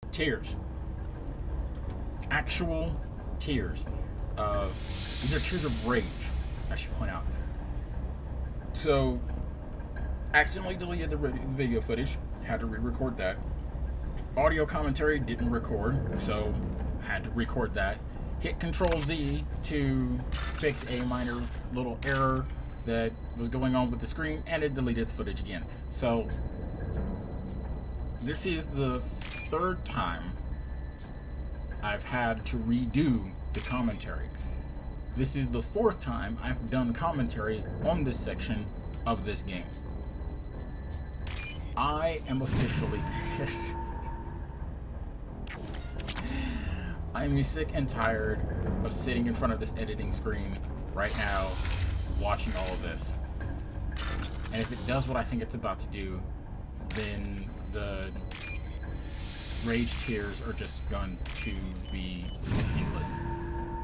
Tears. Actual tears. These are tears of rage, I should point out. So, accidentally deleted the video footage, had to re-record that. Audio commentary didn't record, so had to record that. Hit Control Z to fix a minor little error that was going on with the screen, and it deleted the footage again. So, this is the third time I've had to redo the commentary. This is the fourth time I've done commentary on this section of this game. I am officially pissed. I'm sick and tired of sitting in front of this editing screen right now, watching all of this. And if it does what I think it's about to do, then the rage tears are just going to be needless.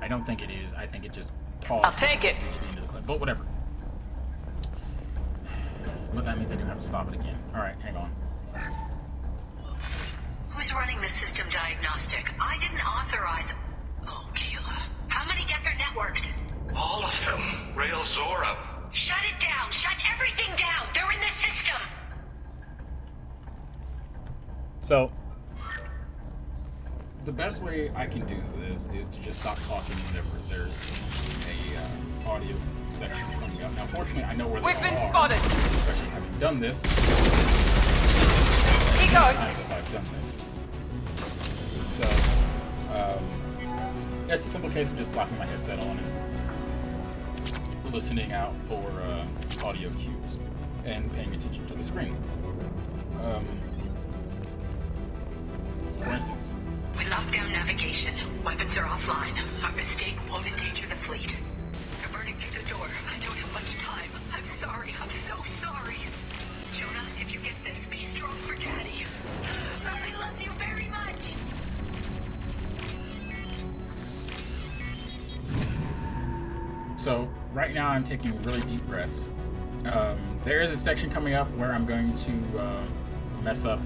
I don't think it is. I think it just paused. I'll take it. Into the clip. But whatever. But that means I do have to stop it again. Alright, hang on. Who's running the system diagnostic? I didn't authorize... Oh, Keela. How many get their networked? All of them. Rail Zora. Shut it down! Shut everything down! They're in the system! So, the best way I can do this is to just stop talking whenever there's a audio section coming up. Now, fortunately, I know where they We've been are, spotted. especially having done this. He goes. I've done this. So, it's a simple case of just slapping my headset on and listening out for audio cues and paying attention to the screen. For instance, We locked down navigation. Weapons are offline. Our mistake won't endanger the fleet. They're burning through the door. I don't have much time. I'm sorry. I'm so sorry. Jonah, if you get this, be strong for Daddy. I love you very much. so right now I'm taking really deep breaths. There is a section coming up where I'm going to mess up.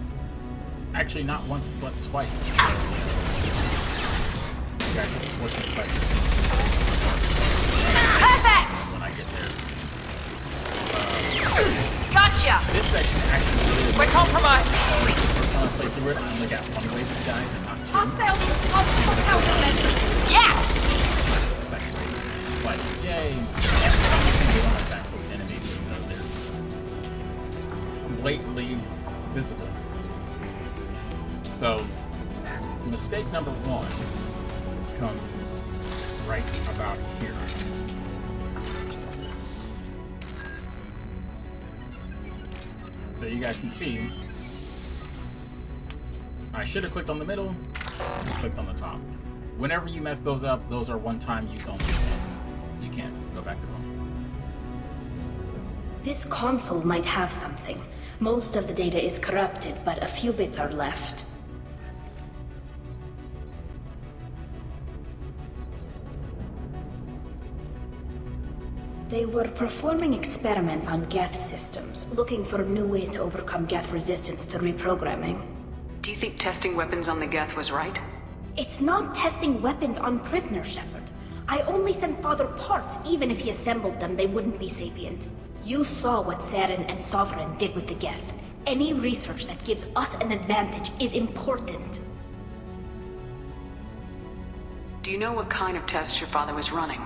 Actually, not once, but twice. So, you guys have to force me twice. Perfect! When I get there. Gotcha! This section actually really We're compromised. the first time I played through it, I only got one wave of the guys and not two. Hostile Yeah! It's actually like, yay. They don't attack with enemies even though they're blatantly visible. So, mistake number one comes right about here. So you guys can see, I should have clicked on the middle, clicked on the top. Whenever you mess those up, those are one-time use only. You can't go back to them. This console might have something. Most of the data is corrupted, but a few bits are left. They were performing experiments on Geth systems, looking for new ways to overcome Geth resistance to reprogramming. Do you think testing weapons on the Geth was right? It's not testing weapons on prisoners, Shepard. I only sent Father parts. Even if he assembled them, they wouldn't be sapient. You saw what Saren and Sovereign did with the Geth. Any research that gives us an advantage is important. Do you know what kind of tests your father was running?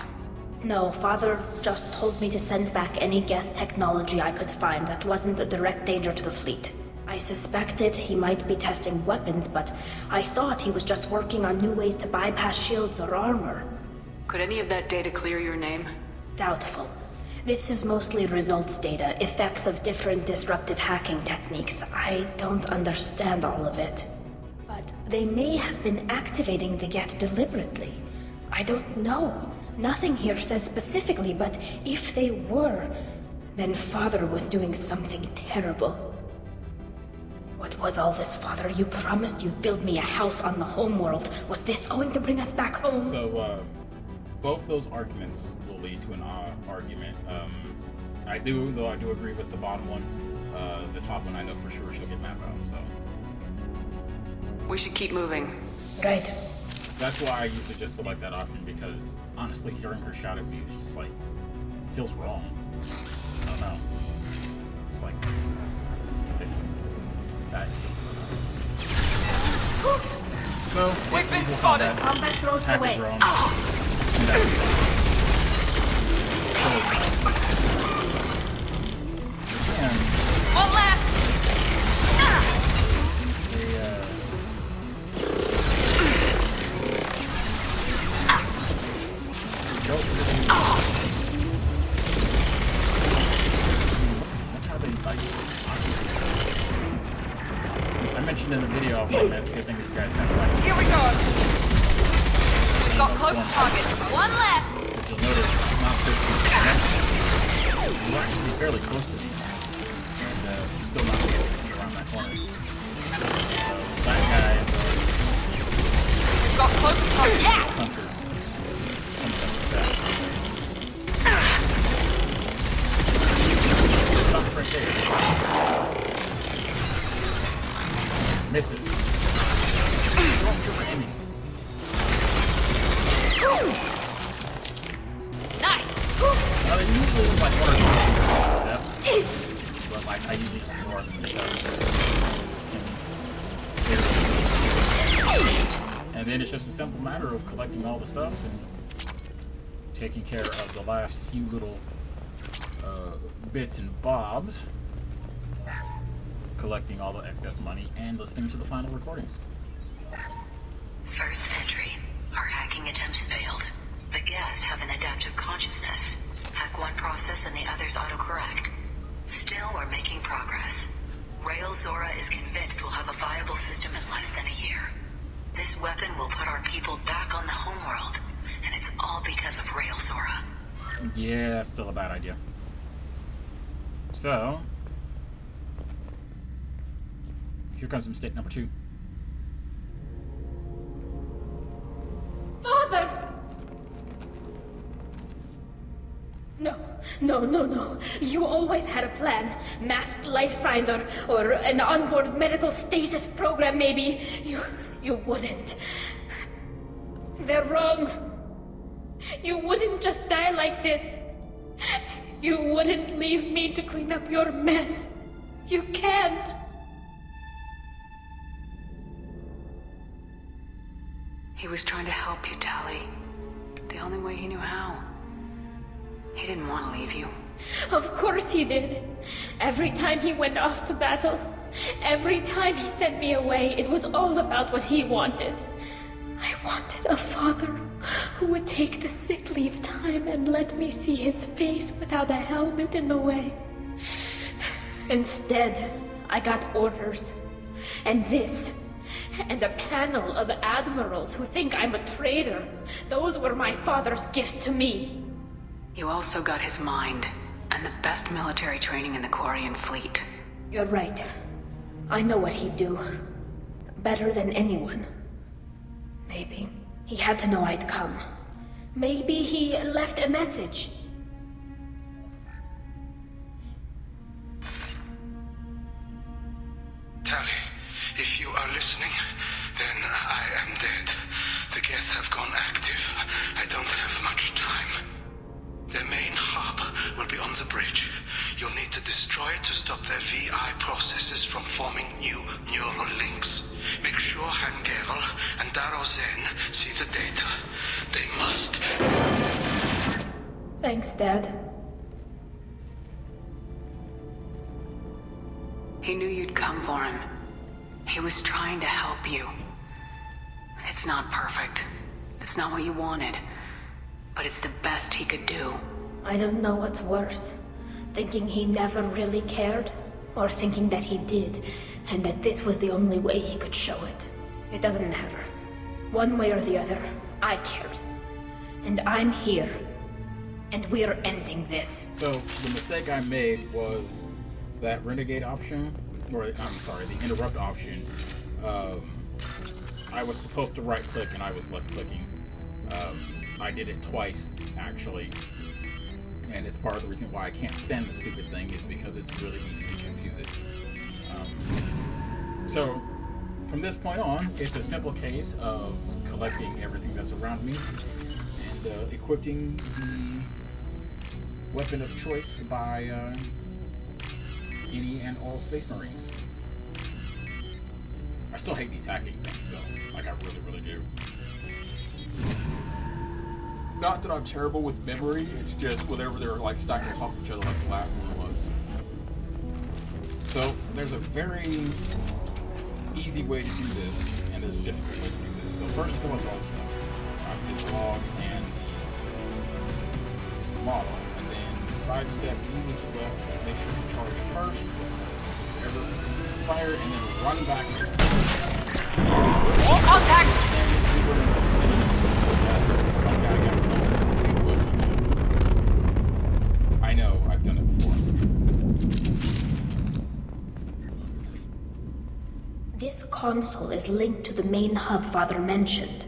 No, Father just told me to send back any Geth technology I could find that wasn't a direct danger to the fleet. I suspected he might be testing weapons, but I thought he was just working on new ways to bypass shields or armor. Could any of that data clear your name? Doubtful. This is mostly results data, effects of different disruptive hacking techniques. I don't understand all of it. But they may have been activating the Geth deliberately. I don't know. Nothing here says specifically, but if they were, then Father was doing something terrible. What was all this, Father? You promised you'd build me a house on the homeworld. Was this going to bring us back home? So, both those arguments will lead to an argument. I do agree with the bottom one. The top one I know for sure she'll get mad about, so. We should keep moving. Right. That's why I usually just select that option, because honestly, hearing her shout at me is just like, feels wrong. I don't know. It's like, this bad taste in my mouth. So, We've been we'll spotted. Combat drones attack the away. drone. And One left. that's how they like. I mentioned in the video, I was like, man, it's a good thing these guys have like. Here we go. We've got close to target. One left. But you'll notice it's not just you're actually fairly close to me, and still not able to get around that corner. That guy, We've got close to target. Yeah. Hunter, comes up with that. Stop right there. Misses. Stormtrooper enemy. Nice. Now, they usually look like one or two steps, but like I usually just ignore them because and then it's just a simple matter of collecting all the stuff and taking care of the last few little bits and bobs, collecting all the excess money, and listening to the final recordings. First entry. Our hacking attempts failed. The Geth have an adaptive consciousness. Hack one process and the others autocorrect. Still, we're making progress. Rail Zora is convinced we'll have a viable system in less than a year. This weapon will put our people back on the homeworld, and it's all because of Rail Zora. Yeah, still a bad idea. So, here comes mistake number 2. Father! No. You always had a plan. Masked life signs or an onboard medical stasis program, maybe. You wouldn't. They're wrong. You wouldn't just die like this. You wouldn't leave me to clean up your mess. You can't. He was trying to help you, Tally. The only way he knew how. He didn't want to leave you. Of course he did. Every time he went off to battle, every time he sent me away, it was all about what he wanted. I wanted a father who would take the sick leave time and let me see his face without a helmet in the way. Instead, I got orders. And this. And a panel of admirals who think I'm a traitor. Those were my father's gifts to me. You also got his mind, and the best military training in the Quarian fleet. You're right. I know what he'd do. Better than anyone. Maybe. He had to know I'd come. Maybe he left a message. Tally, if you are listening, then I am dead. The Geth have gone active. I don't have much time. Their main hub will be on the bridge. You'll need to destroy it to stop their VI processes from forming new neural links. Make sure Hangerl and Darozen see the data. They must. Thanks, Dad. He knew you'd come for him. He was trying to help you. It's not perfect. It's not what you wanted. But it's the best he could do. I don't know what's worse. Thinking he never really cared, or thinking that he did, and that this was the only way he could show it. It doesn't matter. One way or the other, I cared. And I'm here. And we're ending this. So, the mistake I made was that renegade option, or I'm sorry, the interrupt option. I was supposed to right click and I was left clicking. I did it twice, actually. And it's part of the reason why I can't stand the stupid thing, is because it's really easy to confuse it. So, from this point on, it's a simple case of collecting everything that's around me and equipping the weapon of choice by any and all Space Marines. I still hate these hacking things, though. Like, I really, really do. Not that I'm terrible with memory, it's just whenever they're like stacked on top of each other like the last one was. So, there's a very easy way to do this, and there's a difficult way to do this. So first, go with all this stuff. Obviously, the log and the model. And then sidestep easy to the left, make sure you charge it first. Whatever. Fire, and then run back and just Contact! I know, I've done it before. This console is linked to the main hub Father mentioned.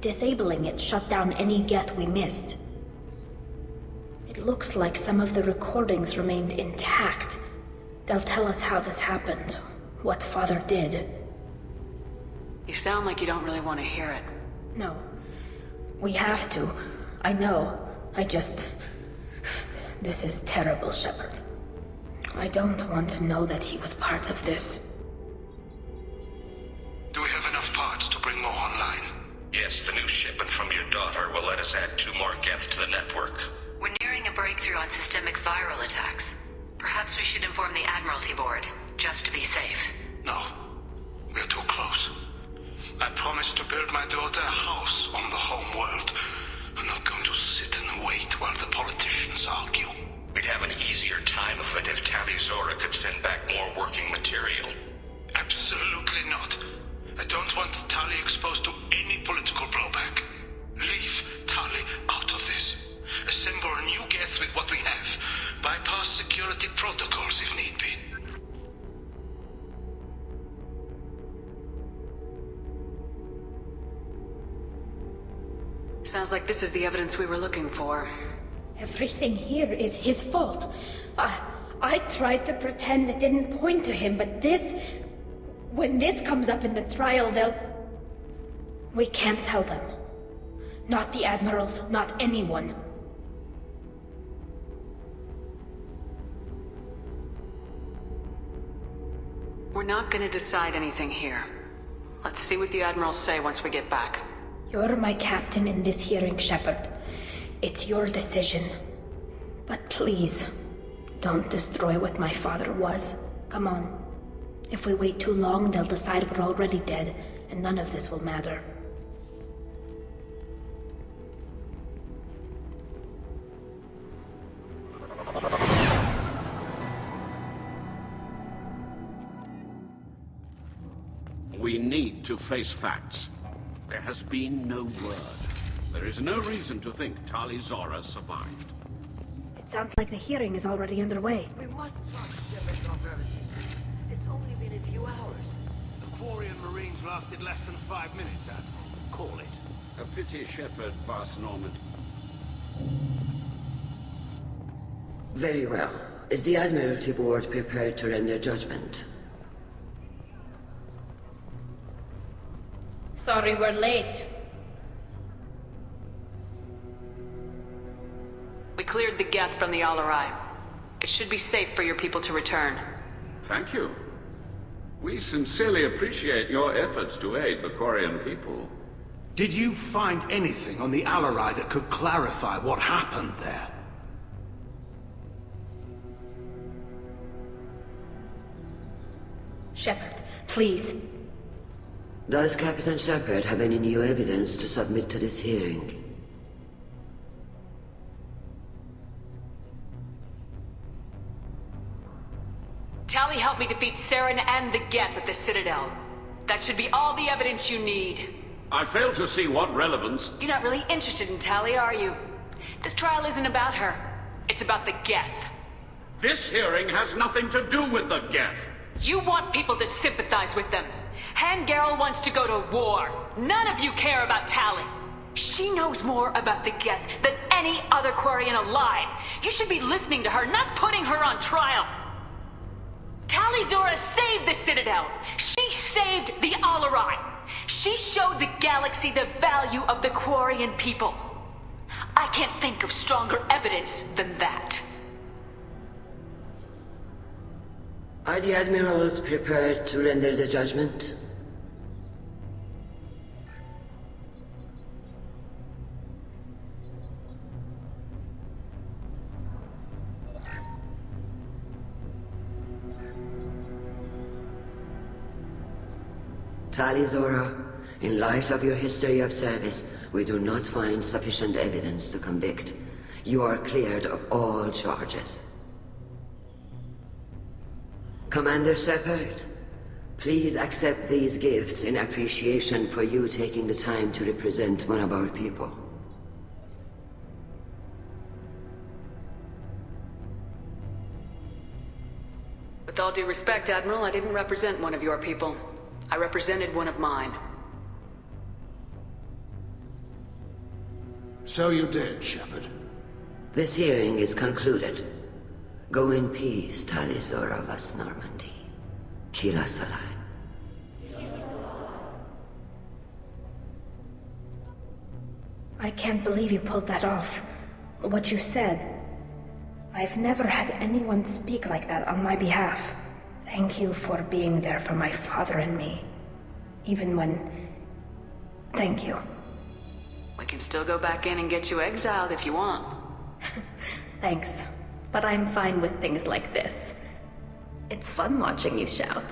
Disabling it shut down any Geth we missed. It looks like some of the recordings remained intact. They'll tell us how this happened, what Father did. You sound like you don't really want to hear it. No. We have to. I know. This is terrible, Shepard. I don't want to know that he was part of this. Do we have enough parts to bring more online? Yes, the new shipment from your daughter will let us add 2 more Geth to the network. We're nearing a breakthrough on systemic viral attacks. Perhaps we should inform the Admiralty Board, just to be safe. No. We're too close. I promised to build my daughter a house on the home world. I'm not going to sit and wait while the politicians argue. We'd have an easier time of it if Tali Zora could send back more working material. Absolutely not. I don't want Tali exposed to any political blowback. Leave Tali out of this. Assemble new Geth with what we have. Bypass security protocols if need be. Sounds like this is the evidence we were looking for. Everything here is his fault. I tried to pretend it didn't point to him, but when this comes up in the trial, we can't tell them. Not the admirals, not anyone. We're not gonna decide anything here. Let's see what the admirals say once we get back. You're my captain in this hearing, Shepard. It's your decision. But please, don't destroy what my father was. Come on. If we wait too long, they'll decide we're already dead, and none of this will matter. We need to face facts. There has been no word. There is no reason to think Tali Zora survived. It sounds like the hearing is already underway. We must trust them and our premises. It's only been a few hours. The Quarian Marines lasted less than 5 minutes, Admiral. Call it. A pity Shepard passed Normandy. Very well. Is the Admiralty Board prepared to render judgment? Sorry we're late. We cleared the Geth from the Alarai. It should be safe for your people to return. Thank you. We sincerely appreciate your efforts to aid the Quarian people. Did you find anything on the Alarai that could clarify what happened there? Shepard, please. Does Captain Shepard have any new evidence to submit to this hearing? Tali helped me defeat Saren and the Geth at the Citadel. That should be all the evidence you need. I fail to see what relevance... You're not really interested in Tali, are you? This trial isn't about her. It's about the Geth. This hearing has nothing to do with the Geth. You want people to sympathize with them. Han Garel wants to go to war. None of you care about Tali. She knows more about the Geth than any other Quarian alive. You should be listening to her, not putting her on trial. Tali Zora saved the Citadel. She She saved the Alarai. She showed the galaxy the value of the Quarian people. I can't think of stronger evidence than that. Are the admirals prepared to render the judgment? Tali Zora, in light of your history of service, we do not find sufficient evidence to convict. You are cleared of all charges. Commander Shepard, please accept these gifts in appreciation for you taking the time to represent one of our people. With all due respect, Admiral, I didn't represent one of your people. I represented one of mine. So you did, Shepard. This hearing is concluded. Go in peace, Tali Zora Vas Normandy. Kila Salai. I can't believe you pulled that off. What you said. I've never had anyone speak like that on my behalf. Thank you for being there for my father and me. Even when... Thank you. We can still go back in and get you exiled if you want. Thanks. But I'm fine with things like this. It's fun watching you shout.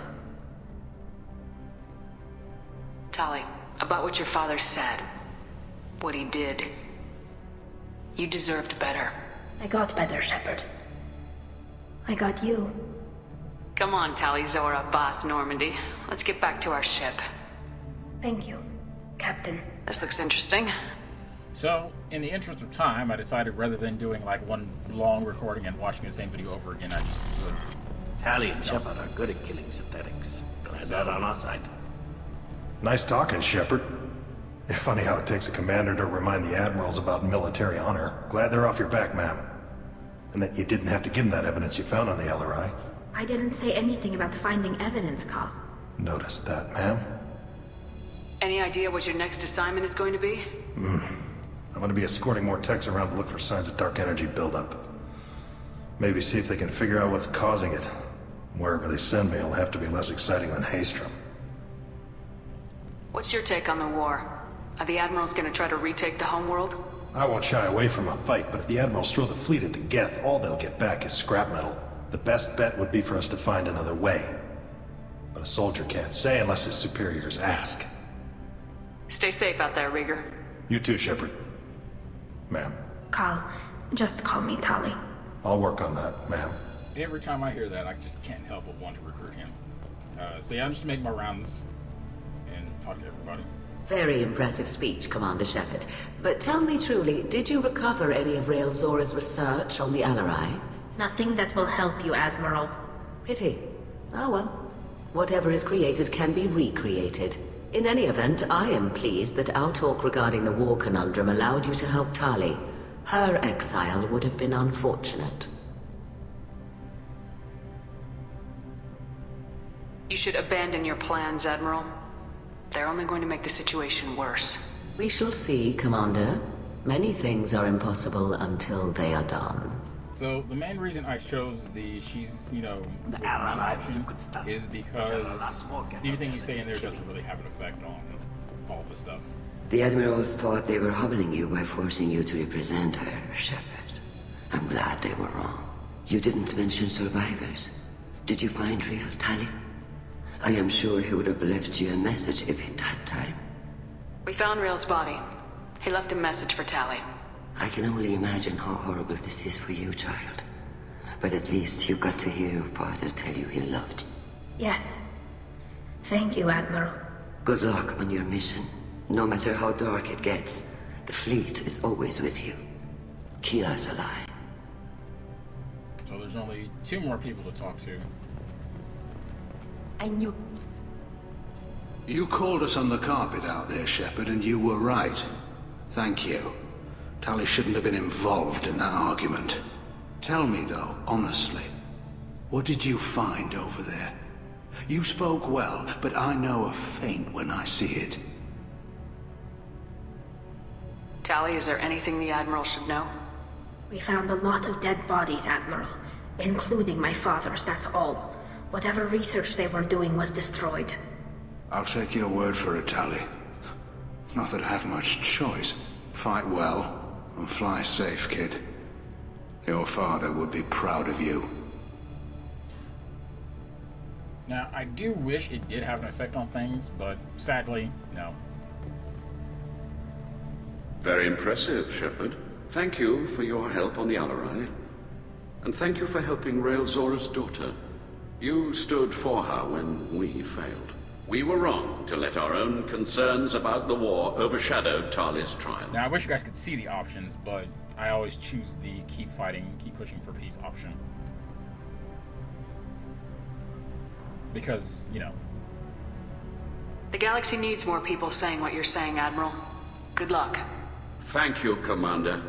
Tali, about what your father said. What he did. You deserved better. I got better, Shepard. I got you. Come on, Tali Zora, Boss Normandy. Let's get back to our ship. Thank you, Captain. This looks interesting. So, in the interest of time, I decided rather than doing like one long recording and watching the same video over again, I just would... Tali and Shepard are good at killing synthetics. Glad that on our side. Nice talking, Shepard. It's funny how it takes a commander to remind the admirals about military honor. Glad they're off your back, ma'am. And that you didn't have to give them that evidence you found on the LRI. I didn't say anything about finding evidence, Carl. Noticed that, ma'am. Any idea what your next assignment is going to be? I'm gonna be escorting more techs around to look for signs of dark energy buildup. Maybe see if they can figure out what's causing it. Wherever they send me, it'll have to be less exciting than Haystrom. What's your take on the war? Are the admirals gonna try to retake the homeworld? I won't shy away from a fight, but if the admirals throw the fleet at the Geth, all they'll get back is scrap metal. The best bet would be for us to find another way. But a soldier can't say unless his superiors ask. Stay safe out there, Rieger. You too, Shepard. Ma'am. Carl, just call me Tali. I'll work on that, ma'am. Every time I hear that, I just can't help but want to recruit him. So yeah, I'll just make my rounds and talk to everybody. Very impressive speech, Commander Shepard. But tell me truly, did you recover any of Rael Zora's research on the Alarai? Nothing that will help you, Admiral. Pity. Oh well. Whatever is created can be recreated. In any event, I am pleased that our talk regarding the war conundrum allowed you to help Tali. Her exile would have been unfortunate. You should abandon your plans, Admiral. They're only going to make the situation worse. We shall see, Commander. Many things are impossible until they are done. So the main reason I chose she's, The option was good stuff. is because anything you say in there doesn't really have an effect on all the stuff. The Admirals thought they were humbling you by forcing you to represent her, Shepard. I'm glad they were wrong. You didn't mention survivors. Did you find real Tali? I am sure he would have left you a message if he'd had time. We found Rael's body. He left a message for Tali. I can only imagine how horrible this is for you, child. But at least you got to hear your father tell you he loved you. Yes. Thank you, Admiral. Good luck on your mission. No matter how dark it gets, the fleet is always with you. Kila Salai. So there's only 2 more people to talk to. I knew... You called us on the carpet out there, Shepard, and you were right. Thank you. Tali shouldn't have been involved in that argument. Tell me, though, honestly, what did you find over there? You spoke well, but I know a feint when I see it. Tally, is there anything the Admiral should know? We found a lot of dead bodies, Admiral. Including my father's, that's all. Whatever research they were doing was destroyed. I'll take your word for it, Tally. Not that I have much choice. Fight well, and fly safe, kid. Your father would be proud of you. Now, I do wish it did have an effect on things, but sadly, no. Very impressive, Shepard. Thank you for your help on the Alarai. And thank you for helping Rael Zora's daughter. You stood for her when we failed. We were wrong to let our own concerns about the war overshadow Tali's trial. Now, I wish you guys could see the options, but I always choose the keep fighting, keep pushing for peace option. Because, you know. The galaxy needs more people saying what you're saying, Admiral. Good luck. Thank you, Commander.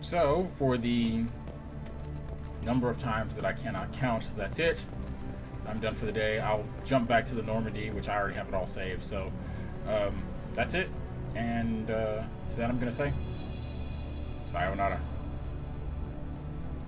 So, for the number of times that I cannot count, that's it. I'm done for the day. I'll jump back to the Normandy, which I already have it all saved. So, that's it. And to that I'm going to say, sayonara.